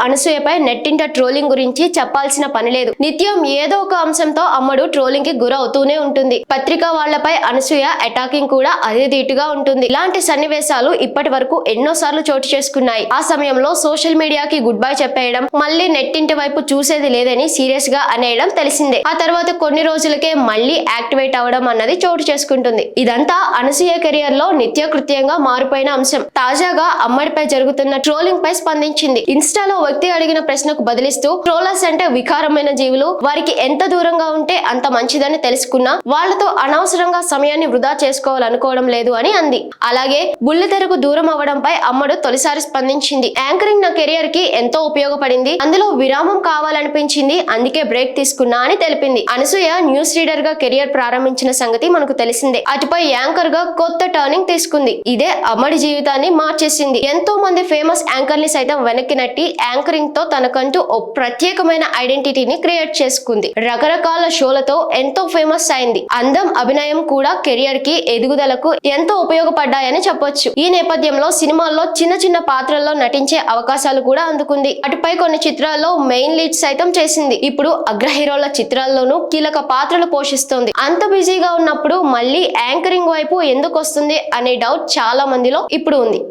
అనసూయపై నెట్టింట ట్రోలింగ్ గురించి చెప్పాల్సిన పని లేదు. నిత్యం ఏదో ఒక అంశంతో అమ్మడు ట్రోలింగ్ కి గురవుతూనే ఉంటుంది. పత్రిక వాళ్లపై అనసూయ అటాకింగ్ కూడా అదే ధీటుగా ఉంటుంది. ఇలాంటి సన్నివేశాలు ఇప్పటి వరకు ఎన్నోసార్లు చోటు చేసుకున్నాయి. ఆ సమయంలో సోషల్ మీడియాకి గుడ్ బై చెప్పేయడం, మళ్ళీ నెట్టింటి వైపు చూసేది లేదని సీరియస్ గా అనేయడం తెలిసిందే. ఆ తర్వాత కొన్ని రోజులకే మళ్ళీ యాక్టివేట్ అవడం అన్నది చోటు చేసుకుంటుంది. ఇదంతా అనసూయ కెరియర్ లో నిత్యకృత్యంగా మారిపోయిన అంశం. తాజాగా అమ్మడిపై జరుగుతున్న ట్రోలింగ్ పై స్పందించింది. ఇన్స్టాలో వ్యక్తి అడిగిన ప్రశ్నకు బదిలిస్తూ, ట్రోలర్స్ అంటే వికారమైన జీవులు, వారికి ఎంత దూరంగా ఉంటే అంత మంచిదని తెలుసుకున్నా వాళ్లతో అనవసరంగా సమయాన్ని వృధా చేసుకోవాలనుకోవడం లేదు అని అంది. అలాగే బుల్లితెరకు దూరం అవ్వడంపై అమ్మడు తొలిసారి స్పందించింది. యాంకరింగ్ నా కెరియర్ కి ఎంతో ఉపయోగపడింది, అందులో విరామం కావాలనిపించింది, అందుకే బ్రేక్ తీసుకున్నా అని తెలిపింది. అనసూయ న్యూస్ రీడర్ గా కెరియర్ ప్రారంభించిన సంగతి మనకు తెలిసిందే. అటుపై యాంకర్ గా కొత్త టర్నింగ్ తీసుకుంది. ఇదే అమ్మడి జీవితాన్ని మార్చేసింది. ఎంతో మంది ఫేమస్ యాంకర్ ని సైతం వెనక్కి నట్టి యాంకరింగ్ తో తనకంటూ ఓ ప్రత్యేకమైన ఐడెంటిటీని క్రియేట్ చేసుకుంది. రకరకాల షోలతో ఎంతో ఫేమస్ అయింది. అందం, అభినయం కూడా కెరియర్ కి ఎదుగుదలకు ఎంతో ఉపయోగపడ్డాయని చెప్పొచ్చు. ఈ నేపథ్యంలో సినిమాల్లో చిన్న చిన్న పాత్రల్లో నటించే అవకాశాలు కూడా అందుకుంది. అటుపై కొన్ని చిత్రాల్లో మెయిన్ లీడ్ సైతం చేసింది. ఇప్పుడు అగ్ర హీరోల చిత్రాల్లోనూ కీలక పాత్రలు పోషిస్తోంది. అంత బిజీగా ఉన్నప్పుడు మళ్ళీ యాంకరింగ్ వైపు ఎందుకు వస్తుంది అనే డౌట్ చాలా మందిలో ఇప్పుడు ఉంది.